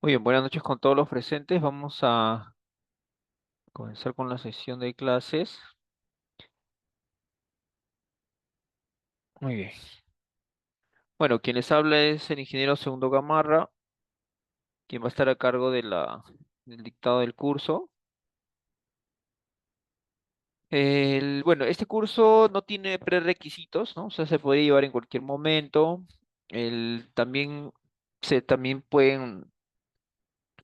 Muy bien, buenas noches con todos los presentes. Vamos a comenzar con la sesión de clases. Muy bien. Bueno, quien les habla es el ingeniero Segundo Gamarra, quien va a estar a cargo del dictado del curso. Bueno, este curso no tiene prerequisitos, ¿no? O sea, se puede llevar en cualquier momento. También también pueden,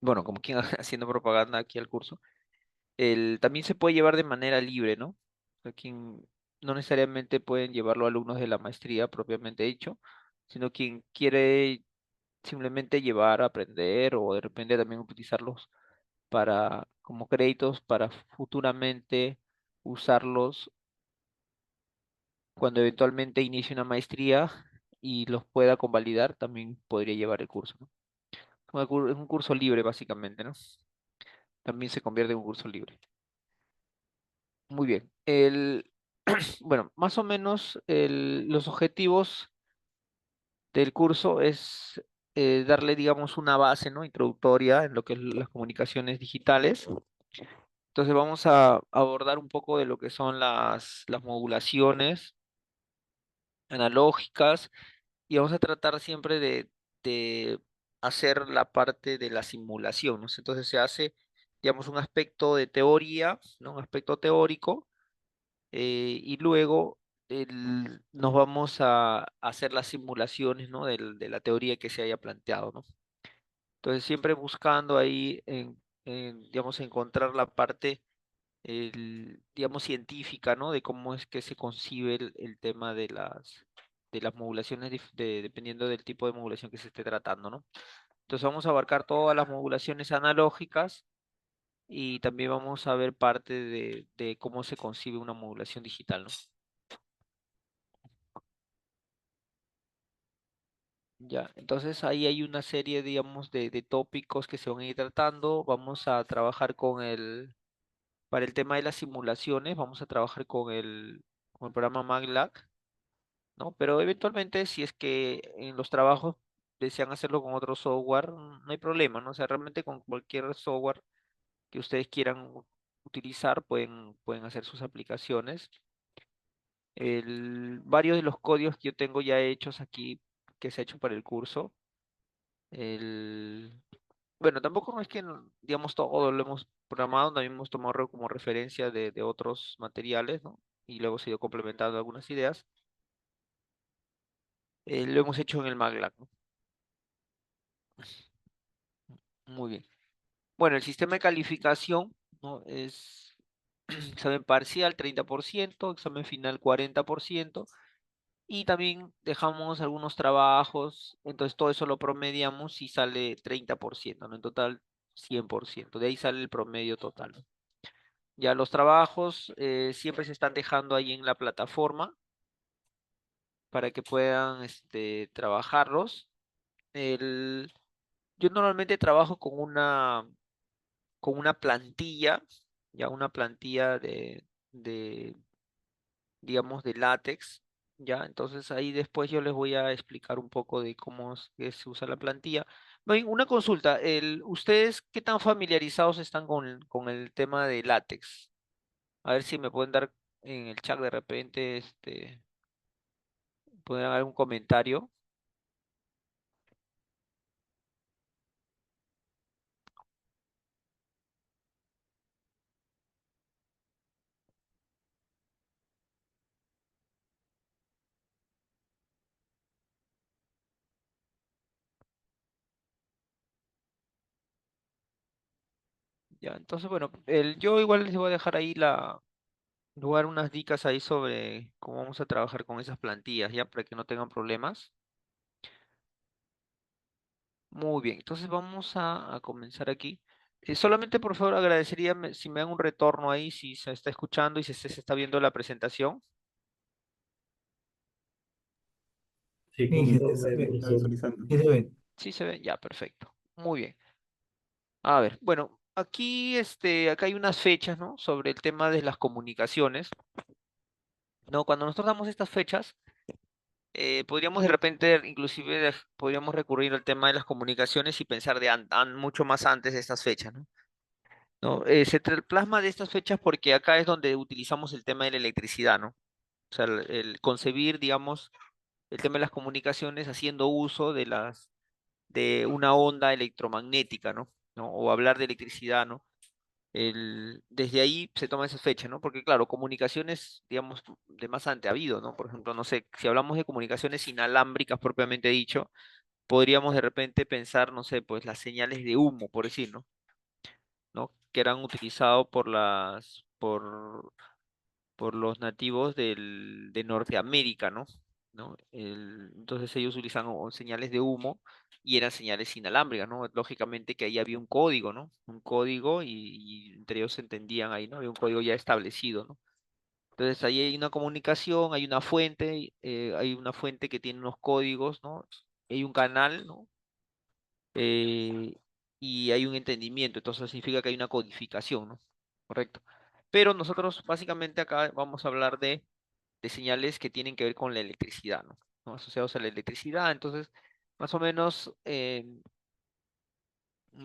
bueno, como quien haciendo propaganda aquí al curso. También se puede llevar de manera libre, ¿no? O sea, no necesariamente pueden llevarlo alumnos de la maestría propiamente dicho, sino quien quiere simplemente llevar, aprender o de repente también utilizarlos como créditos para futuramente usarlos cuando eventualmente inicie una maestría y los pueda convalidar, también podría llevar el curso, ¿no? Es un curso libre básicamente, ¿no? También se convierte en un curso libre. Muy bien. Bueno, más o menos los objetivos del curso es darle, digamos, una base, ¿no? Introductoria en lo que es las comunicaciones digitales. Entonces vamos a abordar un poco de lo que son las modulaciones analógicas y vamos a tratar siempre de hacer la parte de la simulación, ¿no? Entonces se hace, digamos, un aspecto de teoría, ¿no? Un aspecto teórico y luego nos vamos a hacer las simulaciones, ¿no? De la teoría que se haya planteado, ¿no? Entonces, siempre buscando ahí, digamos, encontrar la parte, digamos, científica, ¿no? De cómo es que se concibe el tema de las modulaciones, dependiendo del tipo de modulación que se esté tratando, ¿no? Entonces, vamos a abarcar todas las modulaciones analógicas y también vamos a ver parte de cómo se concibe una modulación digital, ¿no? Ya, entonces ahí hay una serie, digamos, de tópicos que se van a ir tratando. Vamos a trabajar para el tema de las simulaciones, vamos a trabajar con el programa MATLAB, ¿no? Pero eventualmente, si es que en los trabajos desean hacerlo con otro software, no hay problema, ¿no? O sea, realmente con cualquier software que ustedes quieran utilizar, pueden hacer sus aplicaciones. Varios de los códigos que yo tengo ya hechos aquí, que se ha hecho para el curso. El, bueno, tampoco no es que, digamos, todo lo hemos programado, también hemos tomado como referencia de otros materiales, ¿no? Y luego se ha ido complementando algunas ideas. Lo hemos hecho en el MATLAB, ¿no? Muy bien. Bueno, el sistema de calificación, ¿no? Es examen parcial 30%, examen final 40%, y también dejamos algunos trabajos, entonces todo eso lo promediamos y sale 30%, ¿no? En total 100%, de ahí sale el promedio total, ¿no? Ya los trabajos siempre se están dejando ahí en la plataforma para que puedan trabajarlos. El, yo normalmente trabajo con una plantilla, ya una plantilla de, digamos, de látex, ya. Entonces ahí después yo les voy a explicar un poco de cómo es que se usa la plantilla. Bien, una consulta, ¿ustedes qué tan familiarizados están con el tema de látex? A ver si me pueden dar en el chat de repente, pueden dar un comentario. Ya, entonces, bueno, yo igual les voy a dejar ahí lugar unas dicas ahí sobre cómo vamos a trabajar con esas plantillas, ya, para que no tengan problemas. Muy bien, entonces vamos a comenzar aquí. Solamente por favor agradecería si me dan un retorno ahí, si se está escuchando y si se está viendo la presentación. Sí, Sí, sí, comentó se que ve, está visualizando. sí se ve. Sí se ve, ya, perfecto. Muy bien. A ver, bueno, aquí, acá hay unas fechas, ¿no? Sobre el tema de las comunicaciones, ¿no? Cuando nosotros damos estas fechas, podríamos de repente, inclusive, podríamos recurrir al tema de las comunicaciones y pensar de mucho más antes de estas fechas, ¿no? ¿No? Plasma de estas fechas porque acá es donde utilizamos el tema de la electricidad, ¿no? O sea, el concebir, digamos, el tema de las comunicaciones haciendo uso de una onda electromagnética, ¿no? ¿No? O hablar de electricidad, ¿no? Desde ahí se toma esa fecha, ¿no? Porque claro, comunicaciones, digamos, de más antes ha habido, ¿no? Por ejemplo, no sé, si hablamos de comunicaciones inalámbricas propiamente dicho, podríamos de repente pensar, no sé, pues las señales de humo, por decir, ¿no? ¿No? Que eran utilizados por los nativos de Norteamérica, ¿no? ¿No? Entonces ellos utilizan señales de humo y eran señales inalámbricas, ¿no? Lógicamente que ahí había un código, ¿no? Un código y entre ellos se entendían ahí, ¿no? Había un código ya establecido, ¿no? Entonces ahí hay una comunicación, hay una fuente que tiene unos códigos, ¿no? Hay un canal, ¿no? eh, y hay un entendimiento, entonces significa que hay una codificación, ¿no? Correcto. Pero nosotros básicamente acá vamos a hablar de señales que tienen que ver con la electricidad, ¿no? ¿No? Asociados a la electricidad, entonces, más o menos en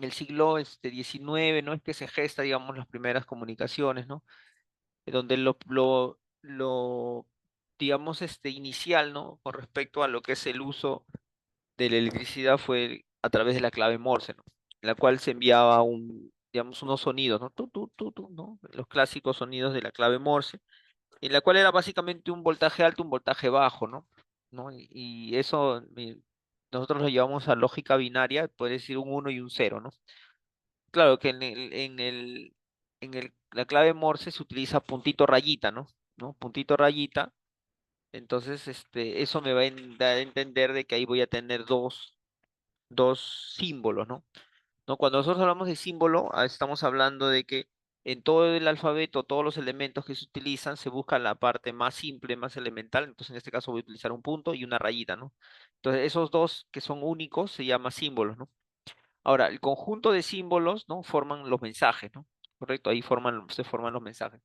el siglo XIX, ¿no? Es que se gesta, digamos, las primeras comunicaciones, ¿no? Donde digamos, inicial, ¿no? Con respecto a lo que es el uso de la electricidad fue a través de la clave Morse, ¿no? En la cual se enviaba digamos, unos sonidos, ¿no? Tu, ¿no? Los clásicos sonidos de la clave Morse, en la cual era básicamente un voltaje alto, un voltaje bajo, ¿no? ¿No? Y eso nosotros lo llevamos a lógica binaria, puede decir un uno y un cero, ¿no? Claro que la clave Morse se utiliza puntito rayita, ¿no? ¿No? Puntito rayita. Entonces, eso me va a dar a entender de que ahí voy a tener dos símbolos, ¿no? ¿No? Cuando nosotros hablamos de símbolo, estamos hablando de que en todo el alfabeto, todos los elementos que se utilizan, se busca la parte más simple, más elemental. Entonces, en este caso voy a utilizar un punto y una rayita, ¿no? Entonces, esos dos que son únicos se llaman símbolos, ¿no? Ahora, el conjunto de símbolos, ¿no? Forman los mensajes, ¿no? Correcto, ahí se forman los mensajes.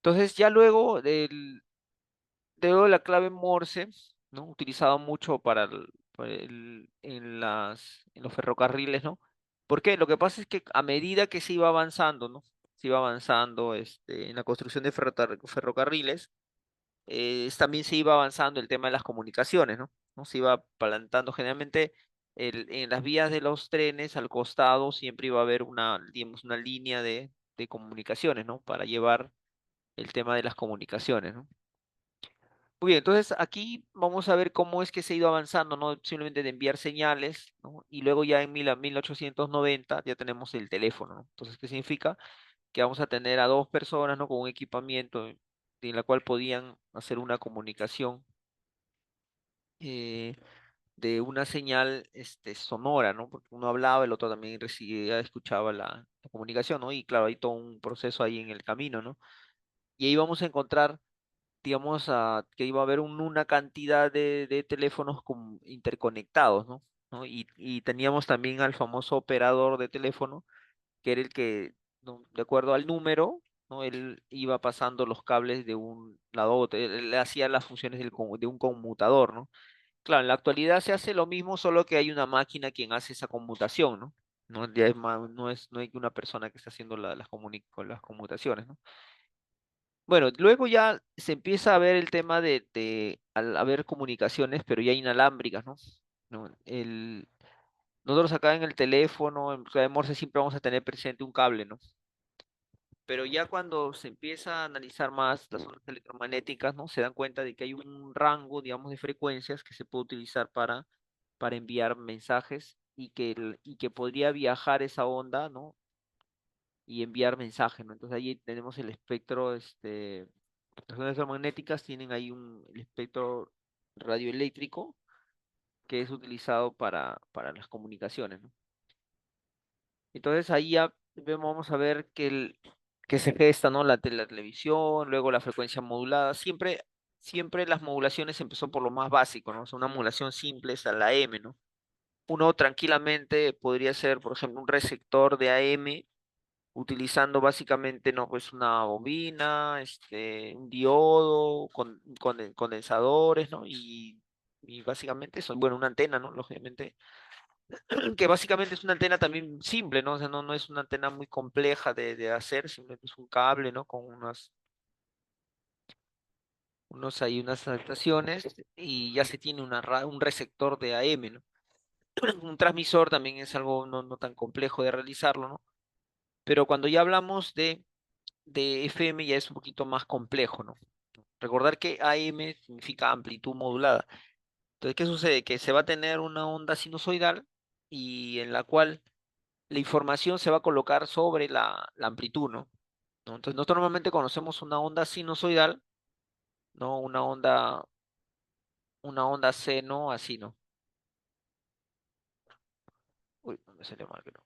Entonces, ya luego de la clave Morse, ¿no? Utilizado mucho en los ferrocarriles, ¿no? ¿Por qué? Lo que pasa es que a medida que se iba avanzando, ¿no? Se iba avanzando en la construcción de ferrocarriles, también se iba avanzando el tema de las comunicaciones, ¿no? ¿No? Se iba plantando generalmente en las vías de los trenes al costado siempre iba a haber digamos, una línea de comunicaciones, ¿no? Para llevar el tema de las comunicaciones, ¿no? Muy bien, entonces aquí vamos a ver cómo es que se ha ido avanzando, ¿no? Simplemente de enviar señales, ¿no? Y luego ya en 1890 ya tenemos el teléfono, ¿no? Entonces, ¿qué significa? Que vamos a tener a dos personas, ¿no? Con un equipamiento en la cual podían hacer una comunicación eh, de una señal sonora, ¿no? Porque uno hablaba, el otro también recibía, escuchaba la comunicación, ¿no? Y claro, hay todo un proceso ahí en el camino, ¿no? Y ahí vamos a encontrar digamos, que iba a haber una cantidad de teléfonos interconectados, ¿no? ¿No? Y teníamos también al famoso operador de teléfono, que era el que, ¿no? De acuerdo al número, ¿no? Él iba pasando los cables de un lado a otro, él hacía las funciones de un conmutador, ¿no? Claro, en la actualidad se hace lo mismo, solo que hay una máquina quien hace esa conmutación, ¿no? No, ya no hay una persona que está haciendo las conmutaciones, ¿no? Bueno, luego ya se empieza a ver el tema al haber comunicaciones, pero ya inalámbricas, ¿no? ¿No? Nosotros acá en el teléfono, en clave Morse, siempre vamos a tener presente un cable, ¿no? Pero ya cuando se empieza a analizar más las ondas electromagnéticas, ¿no? Se dan cuenta de que hay un rango, digamos, de frecuencias que se puede utilizar para enviar mensajes y que podría viajar esa onda, ¿no? Y enviar mensajes, ¿no? Entonces ahí tenemos el espectro, las ondas electromagnéticas tienen ahí el espectro radioeléctrico que es utilizado para las comunicaciones, ¿no? Entonces ahí ya vamos a ver que se gesta, ¿no? La televisión, luego la frecuencia modulada, siempre las modulaciones empezó por lo más básico, ¿no? O sea, una modulación simple es a la M, ¿no? Uno tranquilamente podría ser, por ejemplo, un receptor de AM utilizando básicamente, no, pues una bobina, un diodo, condensadores, ¿no? Y básicamente eso, bueno, una antena, ¿no? Lógicamente, que básicamente es una antena también simple, ¿no? O sea, no es una antena muy compleja de hacer, simplemente es un cable, ¿no? Con unas adaptaciones y ya se tiene un receptor de AM, ¿no? Un transmisor también es algo no tan complejo de realizarlo, ¿no? Pero cuando ya hablamos de FM ya es un poquito más complejo, ¿no? Recordar que AM significa amplitud modulada. Entonces, ¿qué sucede? Que se va a tener una onda sinusoidal y en la cual la información se va a colocar sobre la amplitud, ¿no? Entonces, nosotros normalmente conocemos una onda sinusoidal, ¿no? Una onda seno, así, ¿no? Uy, me salió mal, creo.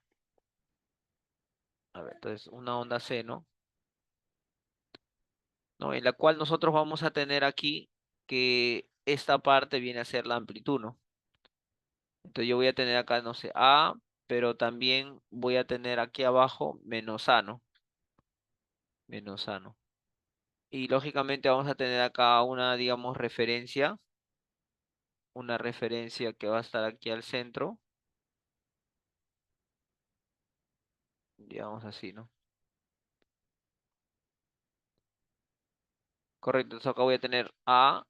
A ver, entonces, una onda seno, ¿no? En la cual nosotros vamos a tener aquí que esta parte viene a ser la amplitud, ¿no? Entonces yo voy a tener acá, no sé, A, pero también voy a tener aquí abajo menos A, ¿no? Menos A, ¿no? Y lógicamente vamos a tener acá digamos, una referencia que va a estar aquí al centro, digamos así, ¿no? Correcto, entonces acá voy a tener A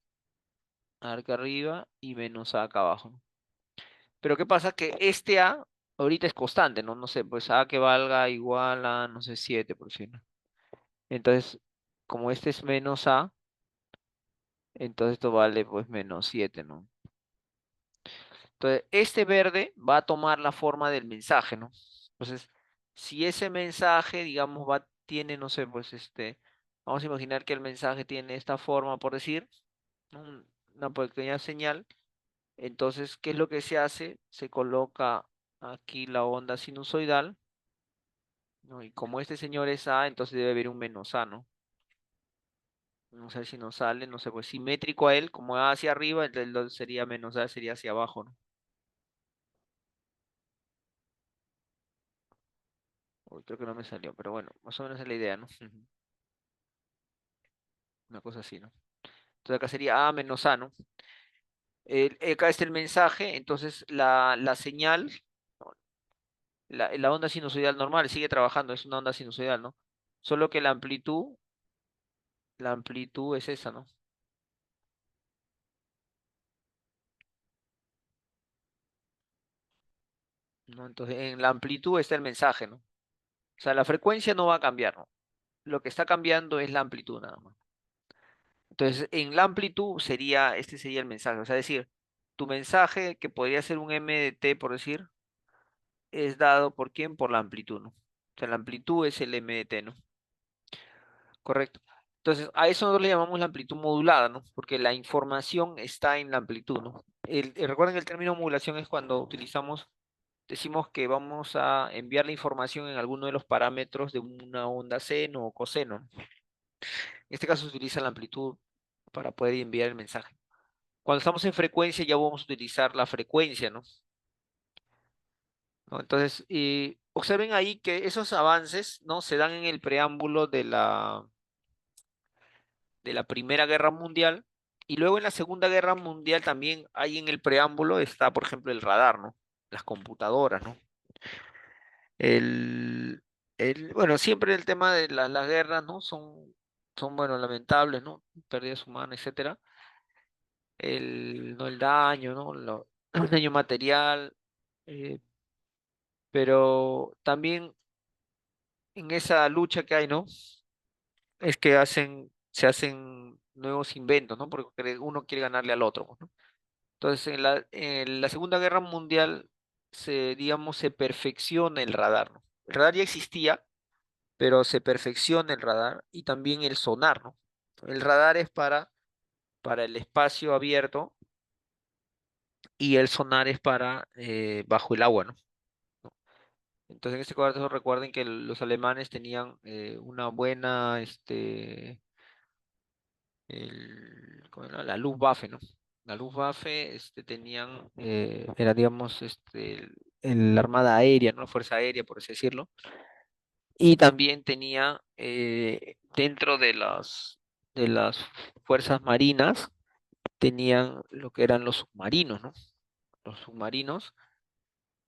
acá arriba y menos A acá abajo, ¿no? Pero ¿qué pasa? Que este A ahorita es constante, ¿no? No sé, pues A que valga igual a, no sé, 7 por ejemplo. Entonces, como este es menos A, entonces esto vale pues menos 7, ¿no? Entonces, este verde va a tomar la forma del mensaje, ¿no? Entonces, si ese mensaje, digamos, tiene, no sé, pues vamos a imaginar que el mensaje tiene esta forma, por decir, ¿no? Una pequeña señal. Entonces, ¿qué es lo que se hace? Se coloca aquí la onda sinusoidal, ¿no? Y como este señor es A, entonces debe haber un menos A, ¿no? Vamos a ver si nos sale, no sé, pues simétrico a él, como A hacia arriba, entonces sería menos A, sería hacia abajo, ¿no? Uy, creo que no me salió, pero bueno, más o menos es la idea, ¿no? Una cosa así, ¿no? Entonces acá sería A menos A, ¿no? Acá está el mensaje, entonces la señal, ¿no? La onda sinusoidal normal sigue trabajando, es una onda sinusoidal, ¿no? Solo que la amplitud es esa, ¿no? ¿No? Entonces en la amplitud está el mensaje, ¿no? O sea, la frecuencia no va a cambiar, ¿no? Lo que está cambiando es la amplitud nada más. Entonces, en la amplitud este sería el mensaje, o sea, decir, tu mensaje, que podría ser un MDT, por decir, es dado por quién, por la amplitud, ¿no? O sea, la amplitud es el MDT, ¿no? Correcto. Entonces, a eso nosotros le llamamos la amplitud modulada, ¿no? Porque la información está en la amplitud, ¿no? Recuerden que el término modulación es cuando decimos que vamos a enviar la información en alguno de los parámetros de una onda seno o coseno, ¿no? En este caso se utiliza la amplitud para poder enviar el mensaje. Cuando estamos en frecuencia ya vamos a utilizar la frecuencia, ¿no? ¿No? Entonces, observen ahí que esos avances, ¿no? Se dan en el preámbulo de la Primera Guerra Mundial, y luego en la Segunda Guerra Mundial también hay en el preámbulo, está, por ejemplo, el radar, ¿no? Las computadoras, ¿no? El, bueno, siempre el tema de las guerras, ¿no? Bueno, lamentables, ¿no? Pérdidas humanas, etcétera. ¿No? El daño, ¿no? El daño material, eh, pero también en esa lucha que hay, ¿no? Es que se hacen nuevos inventos, ¿no? Porque uno quiere ganarle al otro, ¿no? Entonces, en la Segunda Guerra Mundial digamos, se perfecciona el radar, ¿no? El radar ya existía, pero se perfecciona el radar y también el sonar, ¿no? El radar es para el espacio abierto y el sonar es para bajo el agua, ¿no? Entonces, en este caso, recuerden que los alemanes tenían una buena, ¿cómo era? La Luftwaffe, ¿no? La Luftwaffe, era, digamos, la Armada Aérea, ¿no? La Fuerza Aérea, por así decirlo. y también tenía dentro de las fuerzas marinas, tenían lo que eran los submarinos, ¿no? Los submarinos.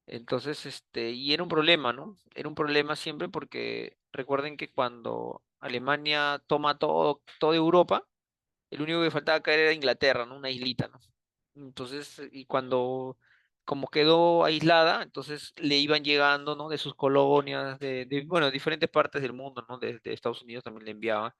Entonces, y era un problema, ¿no? Era un problema siempre porque recuerden que cuando Alemania toma toda Europa, el único que faltaba caer era Inglaterra, ¿no? Una islita, ¿no? Entonces, y cuando como quedó aislada, entonces le iban llegando, ¿no? De sus colonias, bueno, diferentes partes del mundo, ¿no? De Estados Unidos también le enviaban.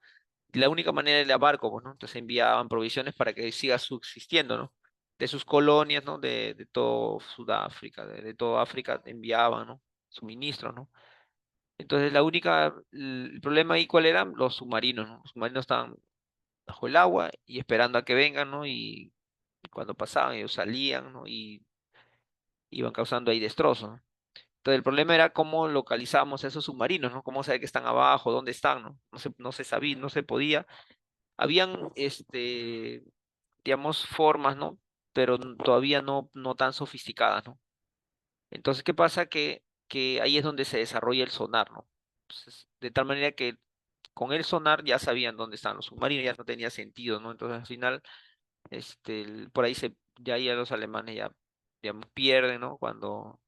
La única manera era barco, pues, ¿no? Entonces enviaban provisiones para que siga subsistiendo, ¿no? De sus colonias, ¿no? De todo Sudáfrica, de toda África enviaban, ¿no? Suministros, ¿no? Entonces el problema ahí, ¿cuál era? Los submarinos, ¿no? Los submarinos estaban bajo el agua y esperando a que vengan, ¿no? Y cuando pasaban ellos salían, ¿no? Y iban causando ahí destrozos, ¿no? Entonces el problema era cómo localizábamos esos submarinos, ¿no? Cómo saber que están abajo, dónde están, ¿no? No se sabía, no se podía. Habían, digamos, formas, ¿no? Pero todavía no tan sofisticadas, ¿no? Entonces, ¿qué pasa? Que ahí es donde se desarrolla el sonar, ¿no? Entonces, de tal manera que con el sonar ya sabían dónde estaban los submarinos, ya no tenía sentido, ¿no? Entonces, al final, por ahí ya los alemanes ya, digamos, pierden, ¿no? Cuando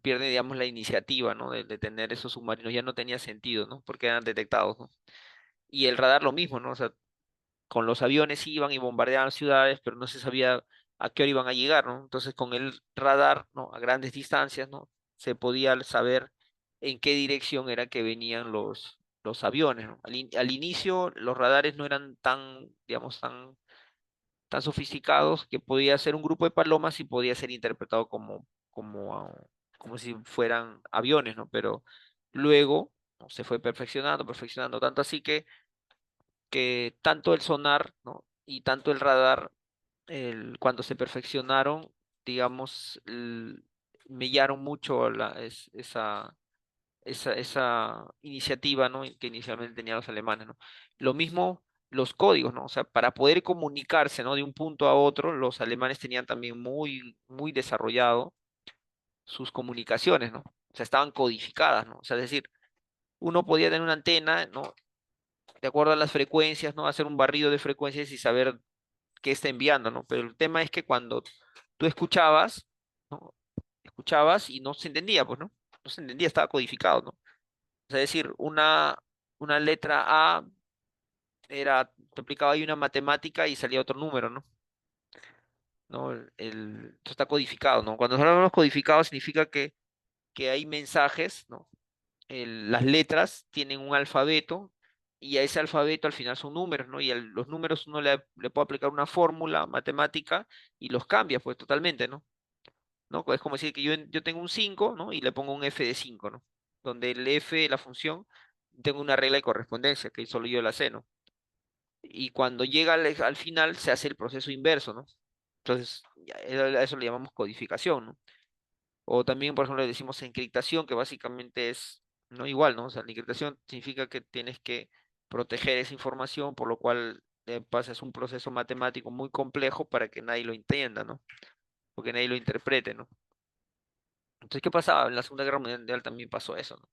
pierde, digamos, la iniciativa, ¿no? De tener esos submarinos, ya no tenía sentido, ¿no? Porque eran detectados, ¿no? Y el radar lo mismo, ¿no? O sea, con los aviones iban y bombardeaban ciudades, pero no se sabía a qué hora iban a llegar, ¿no? Entonces con el radar, ¿no? A grandes distancias, ¿no? Se podía saber en qué dirección era que venían los aviones, ¿no? Al inicio los radares no eran tan, digamos, tan sofisticados que podía ser un grupo de palomas y podía ser interpretado como si fueran aviones, ¿no? Pero luego, ¿no? Se fue perfeccionando, perfeccionando, tanto así que tanto el sonar, ¿no? Y tanto el radar, cuando se perfeccionaron, digamos, mellaron mucho esa iniciativa, ¿no? Que inicialmente tenían los alemanes, ¿no? Lo mismo los códigos, ¿no? O sea, para poder comunicarse, ¿no? De un punto a otro, los alemanes tenían también muy desarrollado sus comunicaciones, ¿no? O sea, estaban codificadas, ¿no? O sea, es decir, uno podía tener una antena, ¿no? De acuerdo a las frecuencias, ¿no? Hacer un barrido de frecuencias y saber qué está enviando, ¿no? Pero el tema es que cuando tú escuchabas, ¿no? Escuchabas y no se entendía, pues, ¿no? No se entendía, estaba codificado, ¿no? O sea, es decir, una letra A te aplicaba ahí una matemática y salía otro número, ¿no? ¿No? Esto está codificado, ¿no? Cuando hablamos codificado significa que hay mensajes, ¿no? Las letras tienen un alfabeto y a ese alfabeto al final son números, ¿no? Y a los números uno le puede aplicar una fórmula matemática y los cambia, pues totalmente, ¿no? ¿No? Es como decir que yo tengo un 5, ¿no? Y le pongo un f de 5, ¿no? Donde el f, la función, tengo una regla de correspondencia que solo yo la sé, ¿no? Y cuando llega al final se hace el proceso inverso, ¿no? Entonces, a eso le llamamos codificación, ¿no? O también, por ejemplo, le decimos encriptación, que básicamente es, no igual, ¿no? O sea, la encriptación significa que tienes que proteger esa información, por lo cual pasas un proceso matemático muy complejo para que nadie lo entienda, ¿no? Porque nadie lo interprete, ¿no? Entonces, ¿qué pasaba? En la Segunda Guerra Mundial también pasó eso, ¿no?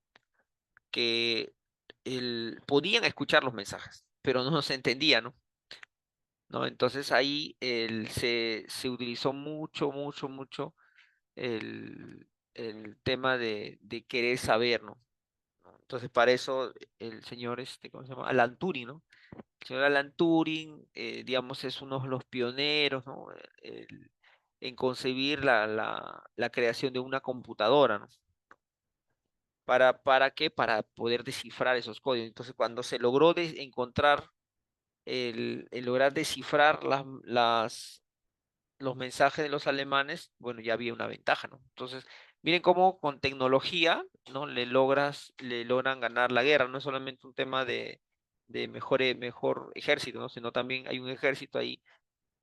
Que podían escuchar los mensajes, pero no se entendía, ¿no? ¿No? Entonces ahí se utilizó mucho el tema de querer saber, ¿no? Entonces, para eso el señor, ¿cómo se llama? Alan Turing, ¿no? El señor Alan Turing, digamos, es uno de los pioneros, ¿no? En concebir la creación de una computadora, ¿no? ¿Para qué? Para poder descifrar esos códigos. Entonces, cuando se logró encontrar, el lograr descifrar los mensajes de los alemanes, bueno, ya había una ventaja, ¿no? Entonces, miren cómo con tecnología, ¿no? Le logran ganar la guerra, no es solamente un tema de mejor ejército, ¿no? Sino también hay un ejército ahí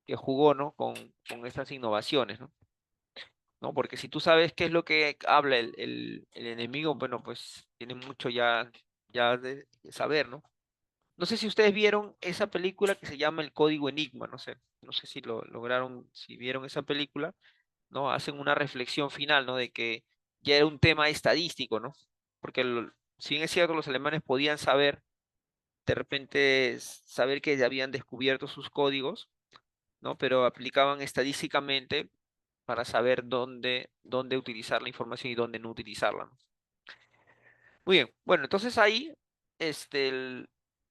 que jugó, ¿no? Con estas innovaciones, ¿no? ¿No? Porque si tú sabes qué es lo que habla el enemigo, bueno, pues tiene mucho ya de saber, ¿no? No sé si ustedes vieron esa película que se llama El Código Enigma, no sé si lo lograron, si vieron esa película, ¿no? Hacen una reflexión final, ¿no? De que ya era un tema estadístico, ¿no? porque si bien es cierto, los alemanes podían saber, de repente, saber que ya habían descubierto sus códigos, ¿no? Pero aplicaban estadísticamente para saber dónde utilizar la información y dónde no utilizarla, ¿no? Muy bien, bueno, entonces ahí,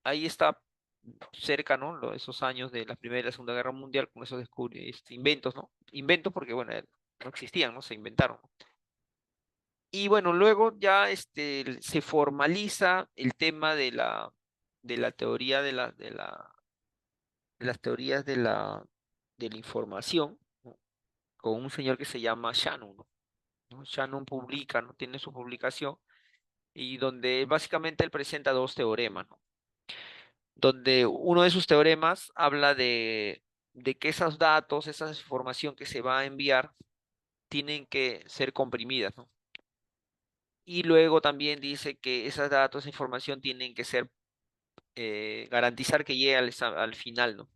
ahí está cerca, ¿no? Esos años de la Primera y la Segunda Guerra Mundial con esos inventos, ¿no? Inventos porque, bueno, no existían, ¿no? Se inventaron. Y bueno, luego ya se formaliza el tema de la teoría de las teorías de la información, ¿no? Con un señor que se llama Shannon, ¿no? Shannon publica, ¿no? Tiene su publicación y donde básicamente él presenta dos teoremas, ¿no? Donde uno de sus teoremas habla de que esos datos, esa información que se va a enviar, tienen que ser comprimidas, ¿no? Y luego también dice que esos datos, esa información tienen que ser, garantizar que llegue al final, ¿no?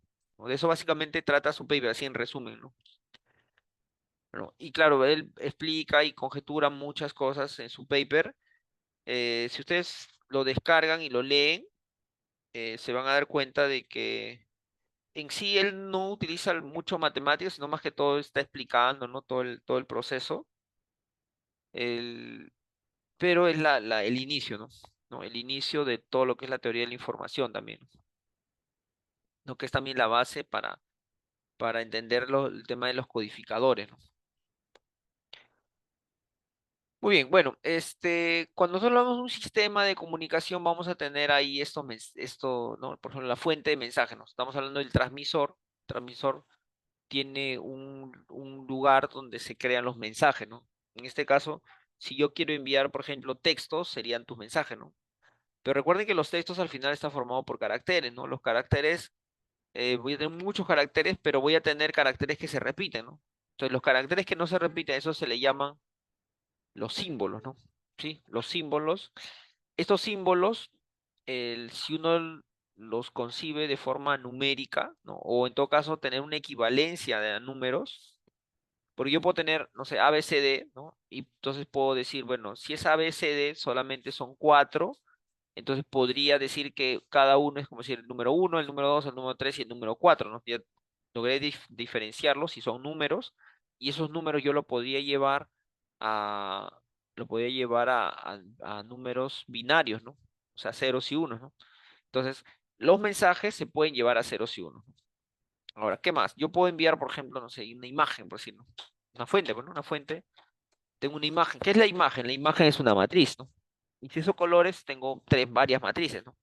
De eso básicamente trata su paper, así en resumen, ¿no? ¿No? Y claro, él explica y conjetura muchas cosas en su paper. Si ustedes lo descargan y lo leen, se van a dar cuenta de que en sí él no utiliza mucho matemáticas, sino más que todo está explicando, ¿no? Todo el proceso. El, pero es el inicio, ¿no? ¿No? El inicio de todo lo que es la teoría de la información también, ¿no? Que es también la base para entender el tema de los codificadores, ¿no? Muy bien, bueno, cuando nosotros hablamos de un sistema de comunicación, vamos a tener ahí esto, ¿no? Por ejemplo, la fuente de mensaje, ¿no? Estamos hablando del transmisor. El transmisor tiene un lugar donde se crean los mensajes, ¿no? En este caso, si yo quiero enviar, por ejemplo, textos, serían tus mensajes, ¿no? Pero recuerden que los textos al final están formados por caracteres, ¿no? Los caracteres, voy a tener muchos caracteres, pero voy a tener caracteres que se repiten, ¿no? Entonces, los caracteres que no se repiten, eso se le llaman los símbolos, ¿no? ¿Sí? Los símbolos. Estos símbolos, si uno los concibe de forma numérica, ¿no? O en todo caso tener una equivalencia de números, porque yo puedo tener, no sé, ABCD, ¿no? Y entonces puedo decir, bueno, si es ABCD solamente son cuatro, entonces podría decir que cada uno es como decir el número uno, el número dos, el número tres y el número cuatro, ¿no? Ya logré diferenciarlos si son números, y esos números yo a, lo podía llevar a números binarios, ¿no? O sea, ceros y unos, ¿no? Entonces, los mensajes se pueden llevar a ceros y unos, ¿no? Ahora, ¿qué más? Yo puedo enviar, por ejemplo, no sé, una imagen, por decirlo. Una fuente, bueno, una fuente. Tengo una imagen. ¿Qué es la imagen? La imagen es una matriz, ¿no? Y si esos colores, tengo varias matrices, ¿no?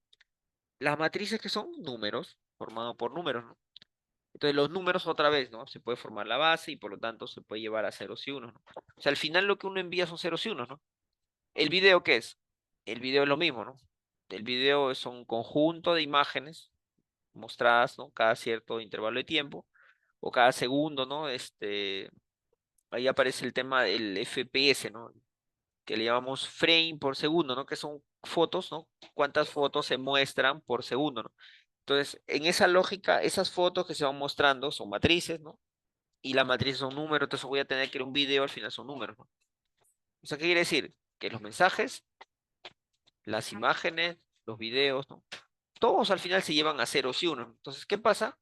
Las matrices que son números, formados por números, ¿no? Entonces los números otra vez, ¿no? Se puede formar la base y por lo tanto se puede llevar a ceros y unos, ¿no? O sea, al final lo que uno envía son ceros y unos, ¿no? ¿El video qué es? El video es lo mismo, ¿no? El video es un conjunto de imágenes mostradas, ¿no? Cada cierto intervalo de tiempo o cada segundo, ¿no? Ahí aparece el tema del FPS, ¿no? Que le llamamos frame por segundo, ¿no? Que son fotos, ¿no? Cuántas fotos se muestran por segundo, ¿no? Entonces, en esa lógica, esas fotos que se van mostrando son matrices, ¿no? Y las matrices son números, entonces voy a tener que un video al final son números, ¿no? O sea, ¿qué quiere decir? Que los mensajes, las imágenes, los videos, ¿no? Todos al final se llevan a ceros y unos. Entonces, ¿qué pasa?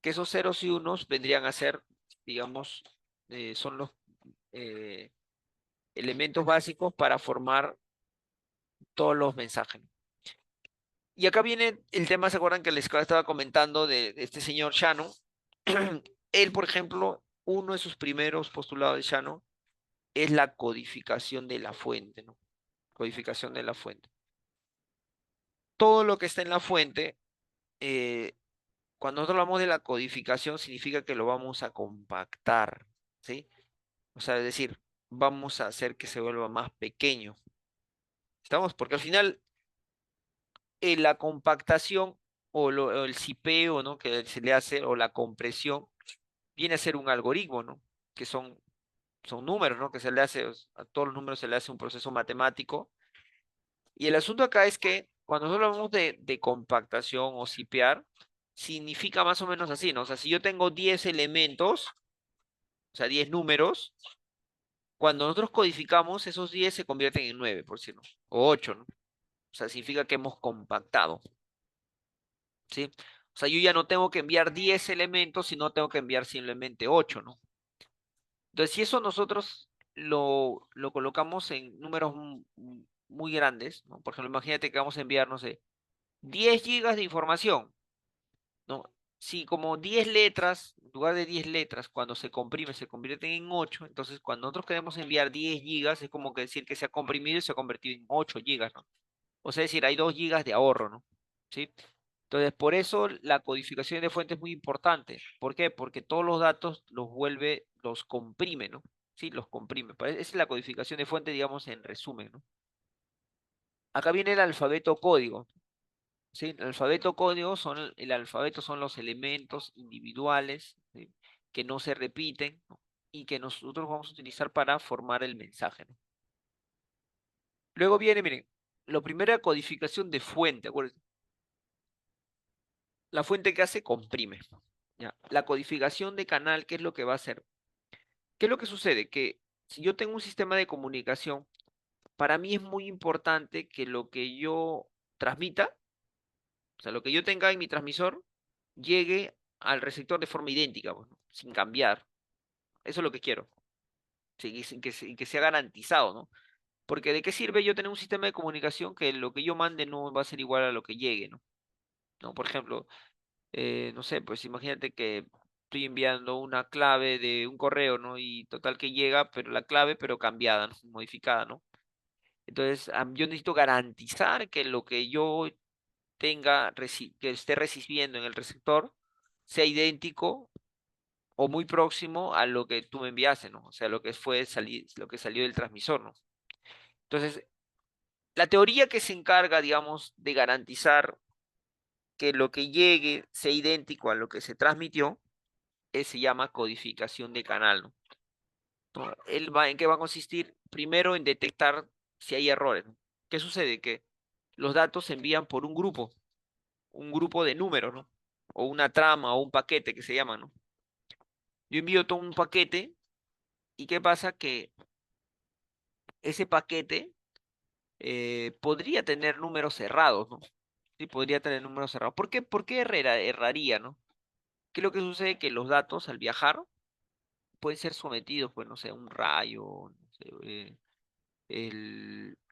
Que esos ceros y unos vendrían a ser, digamos, son los eh, elementos básicos para formar todos los mensajes. Y acá viene el tema, ¿se acuerdan que les estaba comentando de este señor Shannon? Él, por ejemplo, uno de sus primeros postulados de Shannon es la codificación de la fuente, ¿no? Codificación de la fuente. Todo lo que está en la fuente, eh, cuando nosotros hablamos de la codificación, significa que lo vamos a compactar, ¿sí? O sea, es decir, vamos a hacer que se vuelva más pequeño. ¿Estamos? Porque al final la compactación o el sipeo, ¿no? Que se le hace, o la compresión, viene a ser un algoritmo, ¿no? Que son números, ¿no? Que se le hace, a todos los números se le hace un proceso matemático. Y el asunto acá es que cuando nosotros hablamos de compactación o sipear, significa más o menos así, ¿no? O sea, si yo tengo 10 elementos, o sea, 10 números, Cuando nosotros codificamos, esos 10 se convierten en 9, por decirlo, o 8, ¿no? O sea, significa que hemos compactado, ¿sí? O sea, yo ya no tengo que enviar 10 elementos, sino tengo que enviar simplemente 8, ¿no? Entonces, si eso nosotros lo colocamos en números muy grandes, ¿no? Por ejemplo, imagínate que vamos a enviar, no sé, 10 gigas de información, ¿no? Si como 10 letras, en lugar de 10 letras, cuando se comprime, se convierten en 8, entonces cuando nosotros queremos enviar 10 gigas, es como que decir que se ha comprimido y se ha convertido en 8 gigas, ¿no? O sea, es decir, hay 2 gigas de ahorro, ¿no? ¿Sí? Entonces, por eso la codificación de fuente es muy importante. ¿Por qué? Porque todos los datos los comprime, ¿no? Sí, los comprime. Esa es la codificación de fuente, digamos, en resumen, ¿no? Acá viene el alfabeto código. ¿Sí? El alfabeto código el alfabeto son los elementos individuales, ¿sí? Que no se repiten, ¿no? Y que nosotros vamos a utilizar para formar el mensaje, ¿no? Luego viene, miren, lo primero es codificación de fuente, acuérdense. La fuente que hace comprime. ¿Ya? La codificación de canal, ¿qué es lo que va a hacer? ¿Qué es lo que sucede? Que si yo tengo un sistema de comunicación, para mí es muy importante que lo que yo transmita, o sea, lo que yo tenga en mi transmisor, llegue al receptor de forma idéntica, pues, ¿no? Sin cambiar. Eso es lo que quiero. Sí, y que sea garantizado, ¿no? Porque ¿de qué sirve yo tener un sistema de comunicación que lo que yo mande no va a ser igual a lo que llegue, ¿no? ¿No? Por ejemplo, no sé, pues imagínate que estoy enviando una clave de un correo, ¿no? Y total que llega, pero la clave, pero cambiada, ¿no? Modificada, ¿no? Entonces, yo necesito garantizar que lo que yo que esté recibiendo en el receptor sea idéntico o muy próximo a lo que tú me enviaste, ¿no? O sea, lo que salió del transmisor, ¿no? Entonces, la teoría que se encarga, digamos, de garantizar que lo que llegue sea idéntico a lo que se transmitió, se llama codificación de canal, ¿no? ¿En qué va a consistir? Primero en detectar si hay errores, ¿no? ¿Qué sucede? Que los datos se envían por un grupo de números, ¿no? O una trama o un paquete que se llama, ¿no? Yo envío todo un paquete y ¿qué pasa? Que ese paquete podría tener números cerrados, ¿no? Sí, podría tener números cerrados. ¿Por qué erraría, no? ¿Qué es lo que sucede? Que los datos al viajar pueden ser sometidos, pues, no sé, a un rayo, no sé,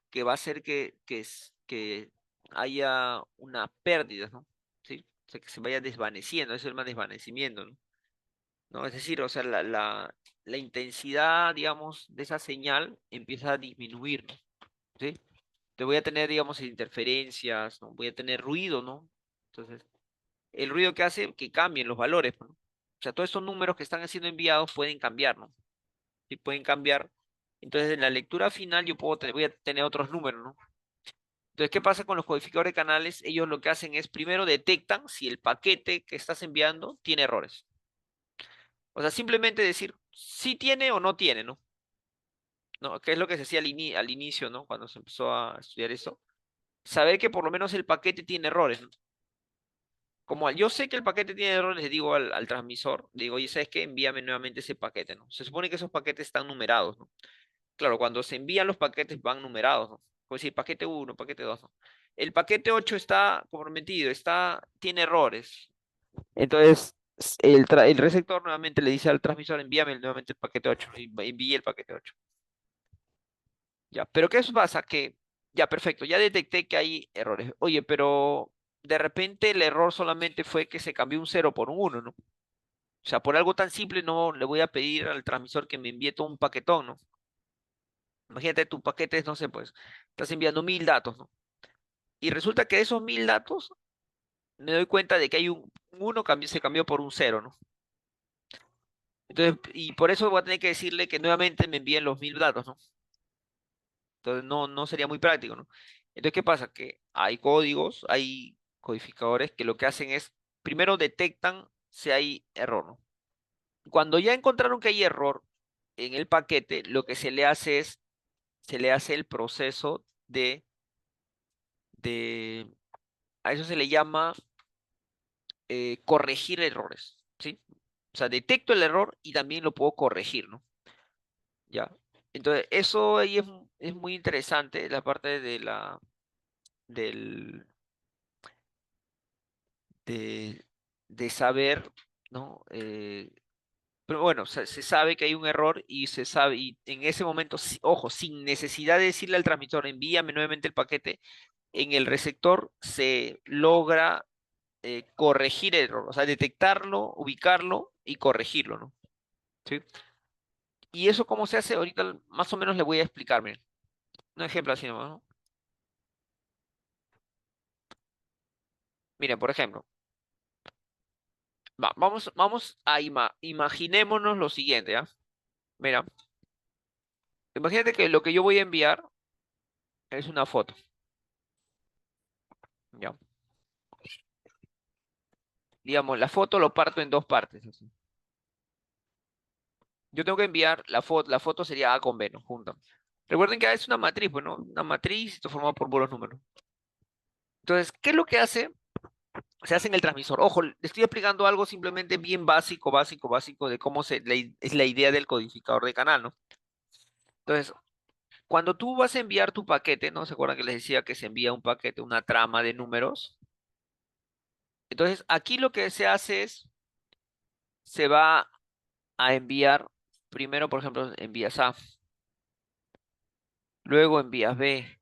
que va a hacer que haya una pérdida, ¿no? ¿Sí? O sea, que se vaya desvaneciendo, eso es el desvanecimiento, ¿no? ¿No? Es decir, o sea, la intensidad, digamos, de esa señal empieza a disminuir, ¿no? ¿Sí? Te voy a tener, digamos, interferencias, ¿no? Voy a tener ruido, ¿no? Entonces, el ruido que hace que cambien los valores, ¿no? O sea, todos esos números que están siendo enviados pueden cambiar, ¿no? Sí, pueden cambiar. Entonces, en la lectura final voy a tener otros números, ¿no? Entonces, ¿qué pasa con los codificadores de canales? Ellos lo que hacen es, primero detectan si el paquete que estás enviando tiene errores. O sea, simplemente decir si tiene o no tiene, ¿no? ¿No? ¿Qué es lo que se hacía al inicio, ¿no? Cuando se empezó a estudiar eso. Saber que por lo menos el paquete tiene errores, ¿no? Como yo sé que el paquete tiene errores, le digo al transmisor, le digo, oye, ¿sabes qué? Envíame nuevamente ese paquete, ¿no? Se supone que esos paquetes están numerados, ¿no? Claro, cuando se envían los paquetes van numerados, ¿no? Puede decir paquete 1, paquete 2, ¿no? El paquete 8 está comprometido, tiene errores. Entonces, el receptor nuevamente le dice al transmisor, envíame nuevamente el paquete 8, y envíe el paquete 8. Ya, pero ¿qué pasa? Que, ya, perfecto, ya detecté que hay errores. Oye, pero de repente el error solamente fue que se cambió un cero por un uno, ¿no? O sea, por algo tan simple no le voy a pedir al transmisor que me envíe todo un paquetón, ¿no? Imagínate tu paquete, no sé, pues, estás enviando 1000 datos, ¿no? Y resulta que de esos 1000 datos me doy cuenta de que hay un uno se cambió por un cero, ¿no? Entonces, y por eso voy a tener que decirle que nuevamente me envíen los 1000 datos, ¿no? Entonces no sería muy práctico, ¿no? Entonces, ¿qué pasa? Que hay codificadores que lo que hacen es, primero detectan si hay error, ¿no? Cuando ya encontraron que hay error en el paquete, lo que se le hace el proceso de, a eso se le llama corregir errores, ¿sí? O sea, detecto el error y también lo puedo corregir, ¿no? ¿Ya? Entonces, eso ahí es muy interesante, la parte del, de, de saber, ¿no? Pero bueno, se sabe que hay un error y se sabe, y en ese momento, ojo, sin necesidad de decirle al transmisor, envíame nuevamente el paquete, en el receptor se logra corregir el error, o sea, detectarlo, ubicarlo y corregirlo, ¿no? ¿Sí? ¿Y eso cómo se hace? Ahorita más o menos le voy a explicar, miren. Un ejemplo así nomás, ¿no? Miren, por ejemplo, vamos a imaginémonos lo siguiente, ¿ya? Mira, imagínate que lo que yo voy a enviar es una foto, ¿ya? Digamos, la foto lo parto en dos partes, así. Yo tengo que enviar la foto sería A con B, ¿no? Juntas. Recuerden que A es una matriz, pues, ¿no? Una matriz, esto formado por puros números. Entonces, ¿qué es lo que hace? Se hace en el transmisor. Ojo, le estoy explicando algo simplemente bien básico de cómo es la idea del codificador de canal, ¿no? Entonces, cuando tú vas a enviar tu paquete, ¿no? ¿Se acuerdan que les decía que se envía un paquete, una trama de números? Entonces, aquí lo que se hace es, se va a enviar, primero, por ejemplo, envías A, luego envías B,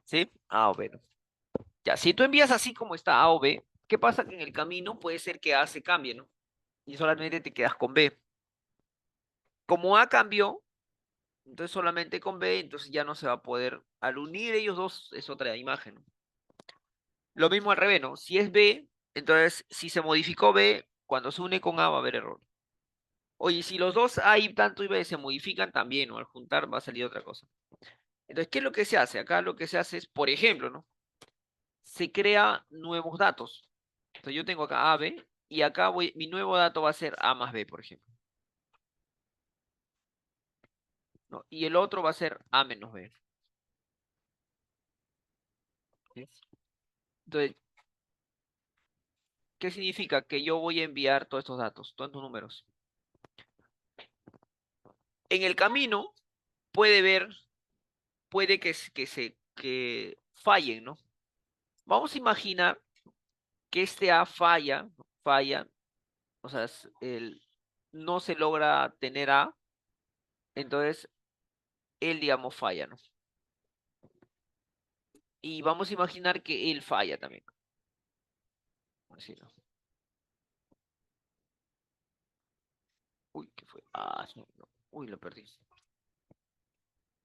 ¿sí? A o B, ¿no? Ya, si tú envías así como está A o B, ¿qué pasa? Que en el camino puede ser que A se cambie, ¿no? Y solamente te quedas con B. Como A cambió, entonces solamente con B, entonces ya no se va a poder, al unir ellos dos es otra imagen, ¿no? Lo mismo al revés, ¿no? Si es B, entonces si se modificó B, cuando se une con A va a haber error. Oye, si los dos A y tanto y B se modifican también, ¿no? Al juntar va a salir otra cosa. Entonces, ¿qué es lo que se hace? Acá lo que se hace es, por ejemplo, ¿no? Se crea nuevos datos. Entonces yo tengo acá A, B, y acá mi nuevo dato va a ser A más B, por ejemplo, ¿no? Y el otro va a ser A menos B. ¿Sí? Entonces, ¿qué significa? Que yo voy a enviar todos estos datos, todos estos números. En el camino puede ver, puede que fallen, ¿no? Vamos a imaginar que este A falla, o sea, no se logra tener A, entonces él, digamos, falla, ¿no? Y vamos a imaginar que él falla también. Así, ¿no? Uy, ¿qué fue? Ah, no, no. Uy, lo perdí.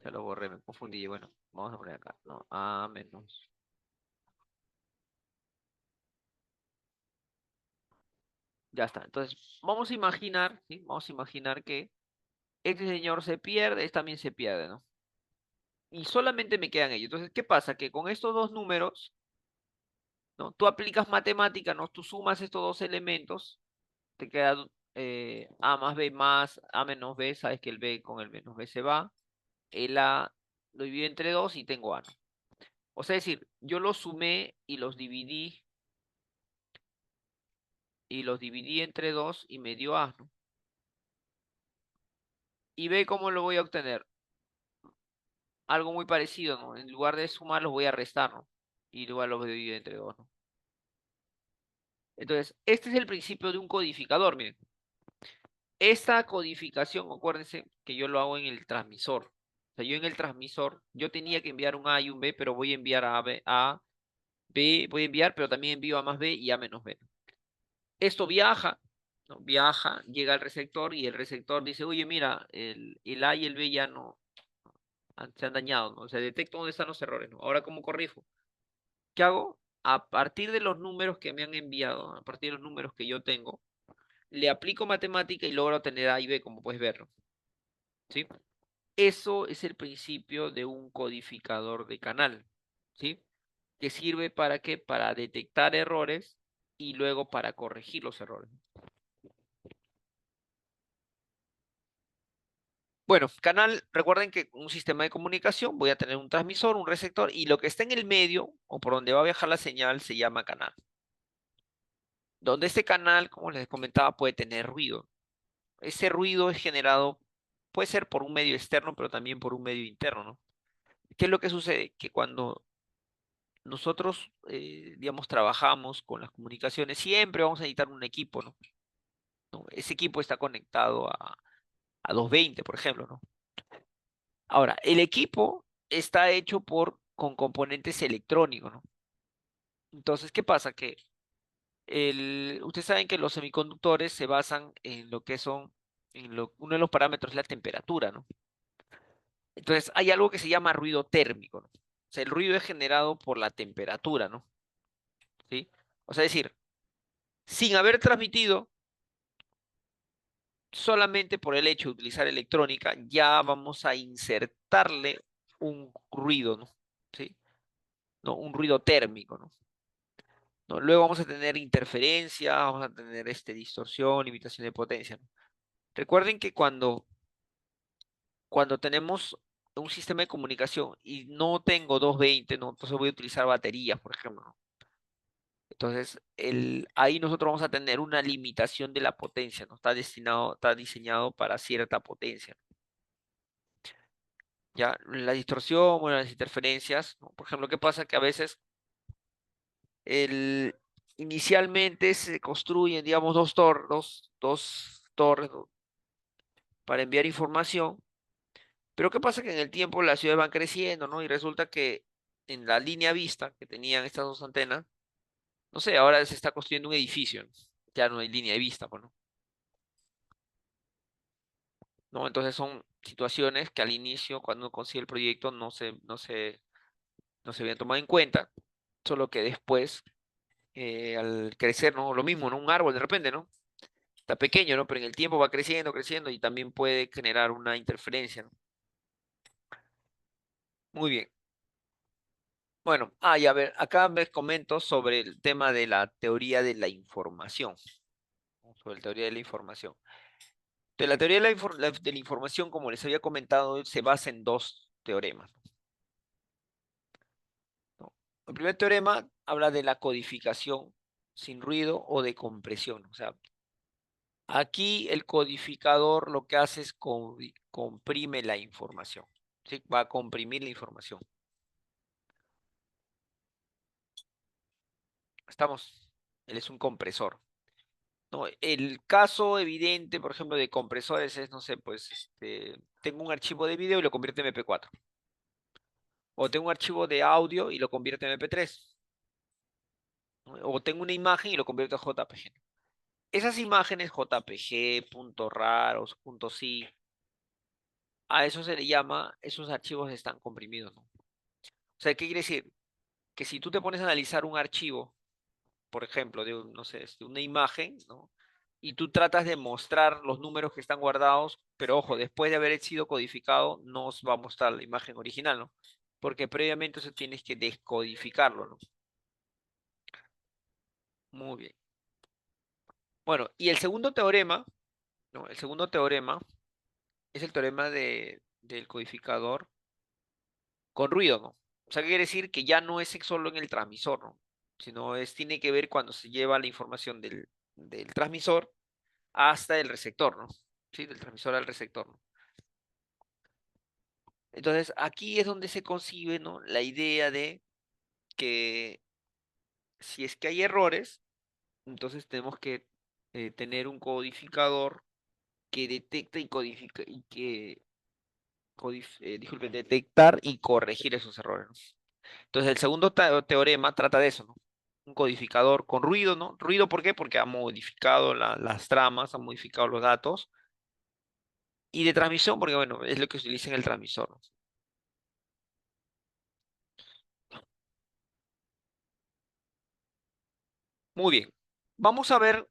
Ya lo borré, me confundí. Bueno, vamos a poner acá. No, A menos. Ya está. Entonces, vamos a imaginar, ¿sí? Vamos a imaginar que este señor se pierde, este también se pierde, ¿no? Y solamente me quedan ellos. Entonces, ¿qué pasa? Que con estos dos números, ¿no? Tú aplicas matemática, ¿no? Tú sumas estos dos elementos, te queda A más B más A menos B, sabes que el B con el menos B se va, el A lo divido entre dos y tengo A, ¿no? O sea, es decir, yo los sumé y los dividí entre dos y me dio A, ¿no? Y ve cómo lo voy a obtener. Algo muy parecido, ¿no? En lugar de sumar, los voy a restar, ¿no? Y luego los voy a dividir entre dos, ¿no? Entonces, este es el principio de un codificador, miren. Esta codificación, acuérdense que yo lo hago en el transmisor. O sea, yo en el transmisor, yo tenía que enviar un A y un B, pero voy a enviar A, B, voy a enviar, pero también envío A más B y A menos B. Esto viaja, ¿no? Viaja, llega al receptor y el receptor dice, oye, mira, el A y el B ya no se han dañado, ¿no? O sea, detecto dónde están los errores, ¿no? Ahora, ¿cómo corrijo? ¿Qué hago? A partir de los números que me han enviado, a partir de los números que yo tengo, le aplico matemática y logro tener A y B, como puedes verlo, ¿sí? Eso es el principio de un codificador de canal, ¿sí? Que sirve para qué? Para detectar errores y luego para corregir los errores. Bueno, canal, recuerden que un sistema de comunicación voy a tener un transmisor, un receptor y lo que está en el medio o por donde va a viajar la señal se llama canal. Donde este canal, como les comentaba, puede tener ruido. Ese ruido es generado Puede ser por un medio externo, pero también por un medio interno, ¿no? ¿Qué es lo que sucede? Que cuando nosotros, digamos, trabajamos con las comunicaciones, siempre vamos a necesitar un equipo, ¿no? ¿No? Ese equipo está conectado a 220, por ejemplo, ¿no? Ahora, el equipo está hecho con componentes electrónicos, ¿no? Entonces, ¿qué pasa? Que ustedes saben que los semiconductores se basan en lo que son, uno de los parámetros es la temperatura, ¿no? Entonces, hay algo que se llama ruido térmico, ¿no? O sea, el ruido es generado por la temperatura, ¿no? ¿Sí? O sea, es decir, sin haber transmitido, solamente por el hecho de utilizar electrónica, ya vamos a insertarle un ruido, ¿no? ¿Sí? ¿No? Un ruido térmico, ¿no? ¿No? Luego vamos a tener interferencia, vamos a tener distorsión, limitación de potencia, ¿no? Recuerden que cuando tenemos un sistema de comunicación y no tengo 220, ¿no? Entonces voy a utilizar baterías, por ejemplo, ¿no? Entonces, ahí nosotros vamos a tener una limitación de la potencia, ¿no? Está diseñado para cierta potencia, ¿no? Ya, la distorsión, bueno, las interferencias, ¿no? Por ejemplo, ¿qué pasa? Que a veces el, inicialmente se construyen, digamos, dos torres, ¿no? Para enviar información, pero ¿qué pasa? Que en el tiempo las ciudades van creciendo, ¿no? Y resulta que en la línea vista que tenían estas dos antenas, no sé, ahora se está construyendo un edificio, ¿no? Ya no hay línea de vista, pues, ¿no? Entonces son situaciones que al inicio, cuando uno consigue el proyecto, no se habían tomado en cuenta, solo que después, al crecer, ¿no? Lo mismo, ¿no? Un árbol de repente, ¿no? Está pequeño, ¿no? Pero en el tiempo va creciendo, creciendo y también puede generar una interferencia, ¿no? Muy bien. Bueno, y a ver, acá les comento sobre el tema de la teoría de la información, ¿no? Sobre la teoría de la información. De la teoría de de la información, como les había comentado, se basa en dos teoremas, ¿no? El primer teorema habla de la codificación sin ruido o de compresión. O sea, aquí el codificador lo que hace es comprime la información. ¿Sí? Va a comprimir la información. Estamos, él es un compresor. ¿No? El caso evidente, por ejemplo, de compresores es, no sé, pues, tengo un archivo de video y lo convierte en MP4. O tengo un archivo de audio y lo convierte en MP3. ¿No? O tengo una imagen y lo convierto en JPG. Esas imágenes JPG, puntos raros, puntos .si, a eso se le llama, esos archivos están comprimidos, ¿no? O sea, ¿qué quiere decir? Que si tú te pones a analizar un archivo, por ejemplo, no sé, una imagen, ¿no? Y tú tratas de mostrar los números que están guardados, pero ojo, después de haber sido codificado, no os va a mostrar la imagen original, ¿no? Porque previamente eso tienes que descodificarlo, ¿no? Muy bien. Bueno, y el segundo teorema, ¿no? El segundo teorema es el teorema del codificador con ruido, ¿no? O sea, ¿qué quiere decir? Que ya no es solo en el transmisor, ¿no? Sino tiene que ver cuando se lleva la información del transmisor hasta el receptor, ¿no? Sí, del transmisor al receptor, ¿no? Entonces, aquí es donde se concibe, ¿no? La idea de que si es que hay errores, entonces tenemos que tener un codificador que detecte y codifica y que disculpe, detectar y corregir esos errores, ¿no? Entonces, el segundo teorema trata de eso, ¿no? Un codificador con ruido, ¿no? Ruido, ¿por qué? Porque ha modificado las tramas, ha modificado los datos. Y de transmisión, porque, bueno, es lo que se utiliza en el transmisor, ¿no? Muy bien. Vamos a ver,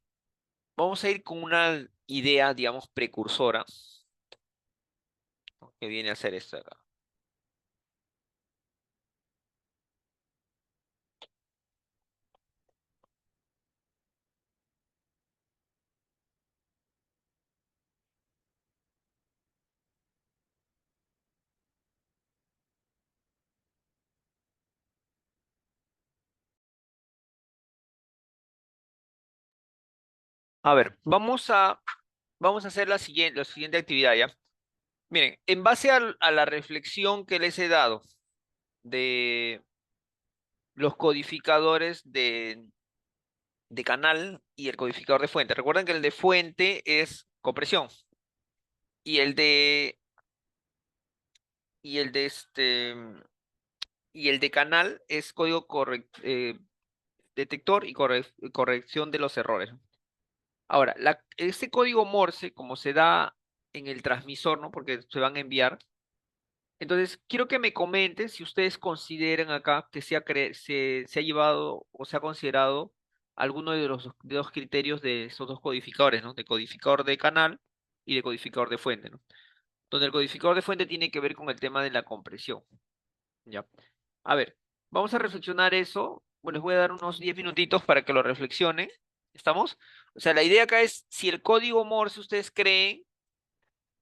vamos a ir con una idea, digamos, precursora, ¿no? Que viene a ser esto de acá. A ver, vamos a hacer la siguiente actividad, ¿ya? Miren, en base a la reflexión que les he dado de los codificadores de canal y el codificador de fuente. Recuerden que el de fuente es compresión y el de y el de y el de canal es código detector y corrección de los errores. Ahora, este código Morse, como se da en el transmisor, ¿no? Porque se van a enviar. Entonces, quiero que me comenten si ustedes consideran acá que se ha llevado o se ha considerado alguno de los dos criterios de esos dos codificadores, ¿no? De codificador de canal y de codificador de fuente, ¿no? Donde el codificador de fuente tiene que ver con el tema de la compresión, ¿ya? A ver, vamos a reflexionar eso. Bueno, les voy a dar unos 10 minutitos para que lo reflexionen. ¿Estamos? O sea, la idea acá es si el código Morse ustedes creen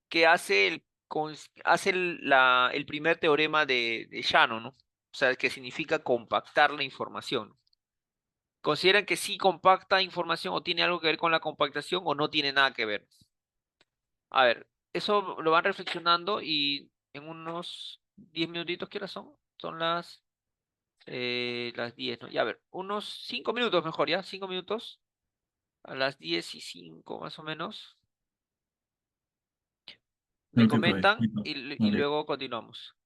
que hace el primer teorema de Shannon, ¿no? O sea, que significa compactar la información. ¿Consideran que sí compacta información o tiene algo que ver con la compactación o no tiene nada que ver? A ver, eso lo van reflexionando y en unos 10 minutitos, ¿qué horas son? Son las 10, ¿no? Ya, a ver, unos 5 minutos mejor, ¿ya? 5 minutos. A las 10:05 más o menos. Me Ok, profe. comentan Listo. y Ok. luego continuamos.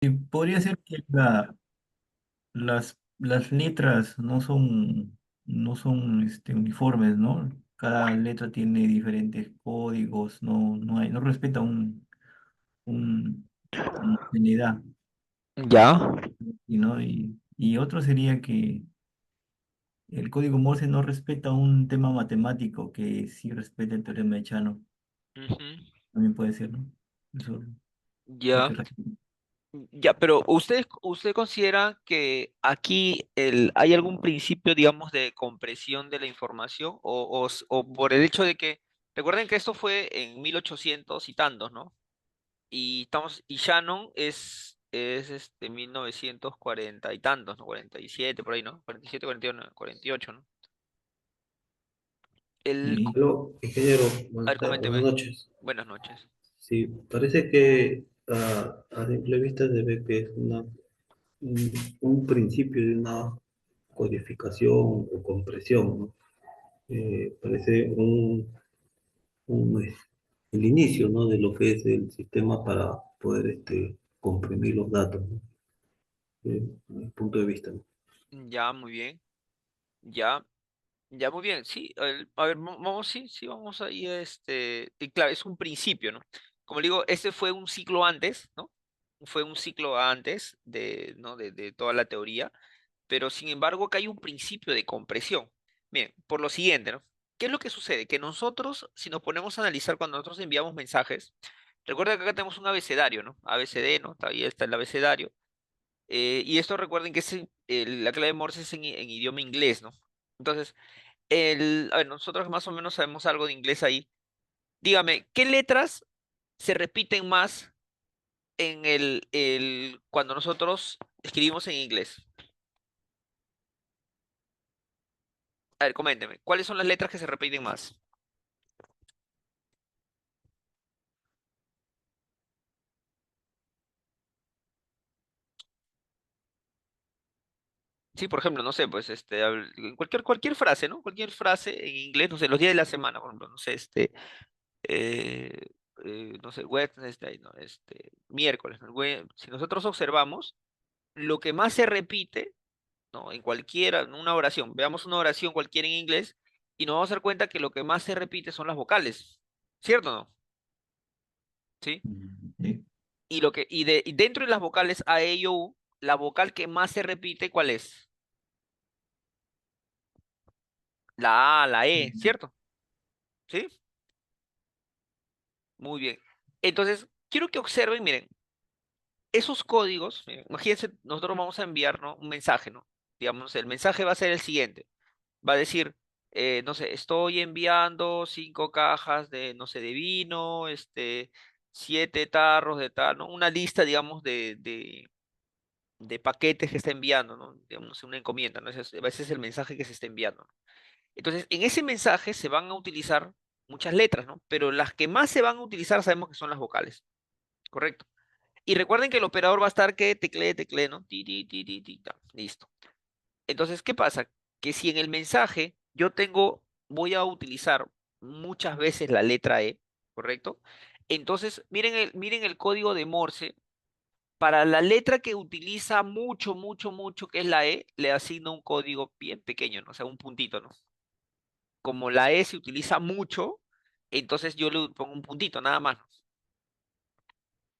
Y podría ser que las letras no son uniformes, ¿no? Cada letra tiene diferentes códigos, no respeta una unidad, Ya. ¿no? Y otro sería que el código Morse no respeta un tema matemático que sí respeta el teorema de Shannon. Ujú. También puede ser, ¿no? Eso hay Ya, que respetar. ya, pero usted considera que aquí hay algún principio, digamos, de compresión de la información o por el hecho de que, recuerden que esto fue en 1800 y tantos, ¿no? Y Shannon es 1940 y tantos, ¿no? 47 por ahí, ¿no? 47, 41, 48, ¿no? El, Sí. Aló, ingeniero, a ver, buenas coménteme. noches. Buenas noches. Sí, parece que a simple vista se ve que es un, un principio de una codificación o compresión, ¿no? Parece el inicio, ¿no? De lo que es el sistema para poder comprimir los datos, ¿no? Desde mi punto de vista, ¿no? Ya, muy bien. Ya. Ya, muy bien, sí, a ver, vamos, sí, sí, vamos ahí, y claro, es un principio, ¿no? Como le digo, este fue un ciclo antes, ¿no? Fue un ciclo antes ¿no? de toda la teoría, pero sin embargo acá hay un principio de compresión. Bien, por lo siguiente, ¿no? ¿Qué es lo que sucede? Que nosotros, si nos ponemos a analizar cuando nosotros enviamos mensajes, recuerda que acá tenemos un abecedario, ¿no? ABCD, ¿no? Ahí está el abecedario. Y esto recuerden que la clave Morse es en idioma inglés, ¿no? Entonces, a ver, nosotros más o menos sabemos algo de inglés ahí. Dígame, ¿qué letras se repiten más cuando nosotros escribimos en inglés? A ver, coménteme, ¿cuáles son las letras que se repiten más? Sí, por ejemplo, no sé, pues, cualquier frase, ¿no? Cualquier frase en inglés, no sé, los días de la semana, por ejemplo, no sé, eh, no sé, Wednesday, ¿no? Miércoles, ¿no? Si nosotros observamos, lo que más se repite, ¿no? En cualquiera, en una oración, veamos una oración cualquiera en inglés y nos vamos a dar cuenta que lo que más se repite son las vocales, ¿cierto o no? ¿Sí? Sí. Y dentro de las vocales A, E, I, O, U, la vocal que más se repite, ¿cuál es? La A, la E, ¿cierto? ¿Sí? Muy bien. Entonces, quiero que observen, miren, esos códigos, miren, imagínense, nosotros vamos a enviar, ¿no? Un mensaje, ¿no? Digamos, el mensaje va a ser el siguiente. Va a decir, no sé, estoy enviando 5 cajas de, no sé, de vino, 7 tarros de tal, ¿no? Una lista, digamos, de paquetes que está enviando, ¿no? Digamos, una encomienda, ¿no? Ese es el mensaje que se está enviando, ¿no? Entonces, en ese mensaje se van a utilizar muchas letras, ¿no? Pero las que más se van a utilizar sabemos que son las vocales, ¿correcto? Y recuerden que el operador va a estar que teclee, teclee, ¿no? Ti, ti, ti, ti, ti, ta, listo. Entonces, ¿qué pasa? Que si en el mensaje voy a utilizar muchas veces la letra E, ¿correcto? Entonces, miren el código de Morse. Para la letra que utiliza mucho, mucho, mucho, que es la E, le asigno un código bien pequeño, ¿no? O sea, un puntito, ¿no? Como la E se utiliza mucho, entonces yo le pongo un puntito, nada más,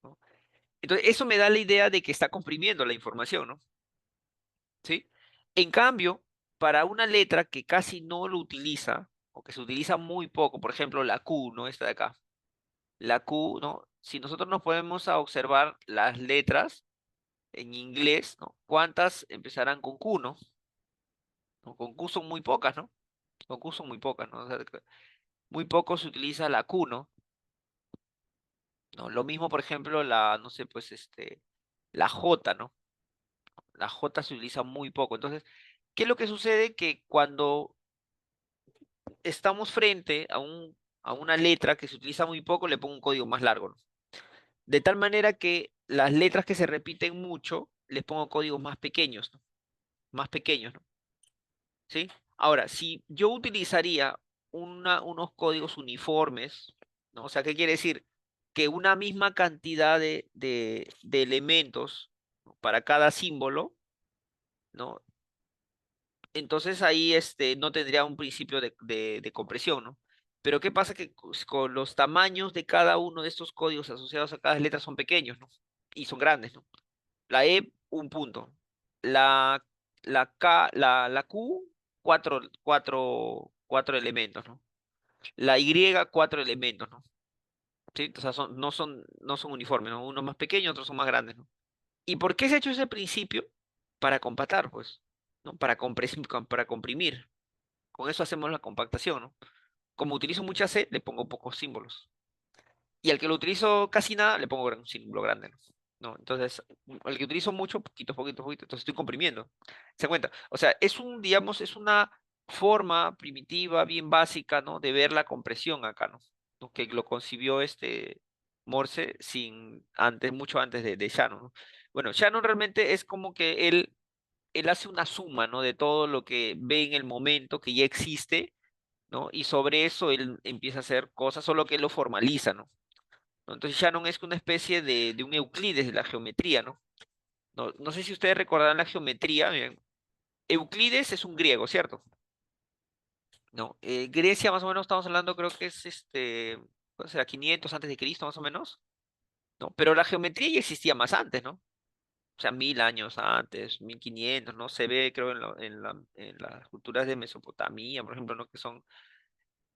¿no? Entonces, eso me da la idea de que está comprimiendo la información, ¿no? ¿Sí? En cambio, para una letra que casi no lo utiliza, o que se utiliza muy poco, por ejemplo, la Q, ¿no? Esta de acá. La Q, ¿no? Si nosotros nos podemos a observar las letras en inglés, ¿no? ¿Cuántas empezarán con Q, ¿no? ¿No? Con Q son muy pocas, ¿no? Con Q son muy pocas, ¿no? O sea, muy poco se utiliza la Q, ¿no? ¿No? Lo mismo, por ejemplo, no sé, pues, la J, ¿no? La J se utiliza muy poco. Entonces, ¿qué es lo que sucede? Que cuando estamos frente a una letra que se utiliza muy poco, le pongo un código más largo, ¿no? De tal manera que las letras que se repiten mucho, les pongo códigos más pequeños, ¿no? Más pequeños, ¿no? ¿Sí? Ahora, si yo utilizaría unos códigos uniformes, ¿no? O sea, ¿qué quiere decir? Que una misma cantidad de elementos, ¿no? Para cada símbolo, ¿no? Entonces ahí no tendría un principio de compresión, ¿no? Pero ¿qué pasa? Que con los tamaños de cada uno de estos códigos asociados a cada letra son pequeños, ¿no? Y son grandes, ¿no? La E, un punto. La, la K, la Q, cuatro elementos, ¿no? La Y, cuatro elementos, ¿no? ¿Sí? O sea, no son uniformes, ¿no? Unos más pequeños, otros son más grandes, ¿no? ¿Y por qué se ha hecho ese principio? Para compactar, pues, ¿no? Para comprimir. Con eso hacemos la compactación, ¿no? Como utilizo mucha C, le pongo pocos símbolos. Y al que lo utilizo casi nada, le pongo un símbolo grande, ¿no? ¿No? Entonces, al que utilizo mucho, poquito, poquito, poquito, entonces estoy comprimiendo. ¿Se da cuenta? O sea, digamos, es una forma primitiva, bien básica, ¿no? De ver la compresión acá, ¿no? ¿No? Que lo concibió Morse mucho antes de Shannon, ¿no? Bueno, Shannon realmente es como que él hace una suma, ¿no? De todo lo que ve en el momento, que ya existe, ¿no? Y sobre eso él empieza a hacer cosas, solo que él lo formaliza, ¿no? ¿No? Entonces Shannon es una especie de un Euclides de la geometría, ¿no? No sé si ustedes recordarán la geometría. Miren, Euclides es un griego, ¿cierto? ¿No? Grecia, más o menos, estamos hablando, creo que es ¿cuál será? 500 antes de Cristo, más o menos, ¿no? Pero la geometría ya existía más antes, ¿no? O sea, 1000 años antes, 1500, ¿no? Se ve, creo, en las culturas de Mesopotamia, por ejemplo, ¿no? Que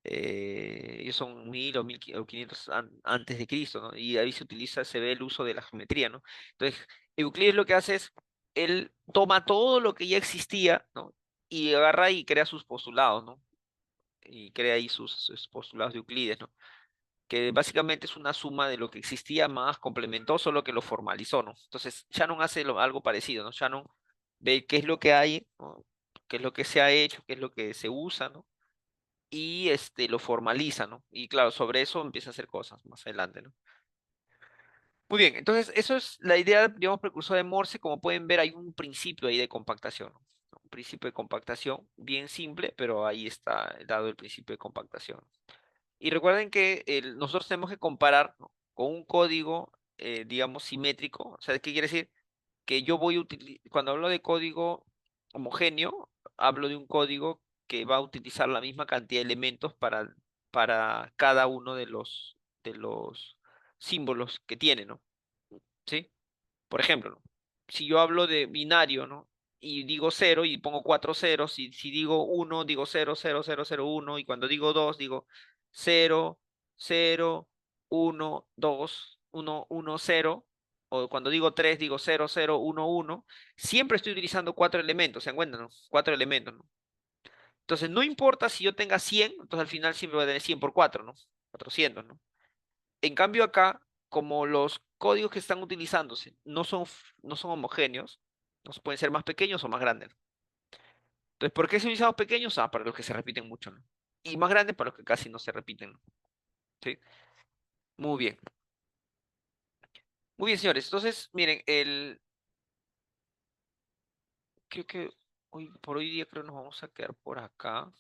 ellos son 1000 o 1500 antes de Cristo, ¿no? Y ahí se ve el uso de la geometría, ¿no? Entonces, Euclides lo que hace es, él toma todo lo que ya existía, ¿no? Y agarra y crea sus postulados, ¿no? Y crea ahí sus postulados de Euclides, ¿no? Que básicamente es una suma de lo que existía más complementó, solo que lo formalizó, ¿no? Entonces, Shannon hace algo parecido, ¿no? Shannon ve qué es lo que hay, ¿no? Qué es lo que se ha hecho, qué es lo que se usa, ¿no? Y lo formaliza, ¿no? Y claro, sobre eso empieza a hacer cosas más adelante, ¿no? Muy bien, entonces eso es la idea, digamos, precursora de Morse. Como pueden ver, hay un principio ahí de compactación, ¿no? Un principio de compactación bien simple, pero ahí está dado el principio de compactación. Y recuerden que nosotros tenemos que comparar, ¿no? Con un código, digamos, simétrico. O sea, ¿qué quiere decir? Que yo cuando hablo de código homogéneo, hablo de un código que va a utilizar la misma cantidad de elementos para cada uno de los símbolos que tiene, ¿no? ¿Sí? Por ejemplo, ¿no? Si yo hablo de binario, ¿no? Y digo 0 y pongo 4 ceros, y si digo 1, digo 0, 0, 0, 0, 1, y cuando digo 2, digo 0, 0, 1, 2, 1, 1, 0, o cuando digo 3, digo 0, 0, 1, 1, siempre estoy utilizando 4 elementos, ¿se encuentran, no? 4 elementos, ¿no? Entonces, no importa si yo tenga 100, entonces al final siempre voy a tener 100 por 4, ¿no? 400, ¿no? En cambio acá, como los códigos que están utilizándose no son homogéneos, ¿no? Pueden ser más pequeños o más grandes. Entonces, ¿por qué son listados pequeños? Ah, para los que se repiten mucho, ¿no? Y más grandes para los que casi no se repiten, ¿no? ¿Sí? Muy bien. Muy bien, señores. Entonces, miren, creo que hoy, por hoy día creo que nos vamos a quedar por acá.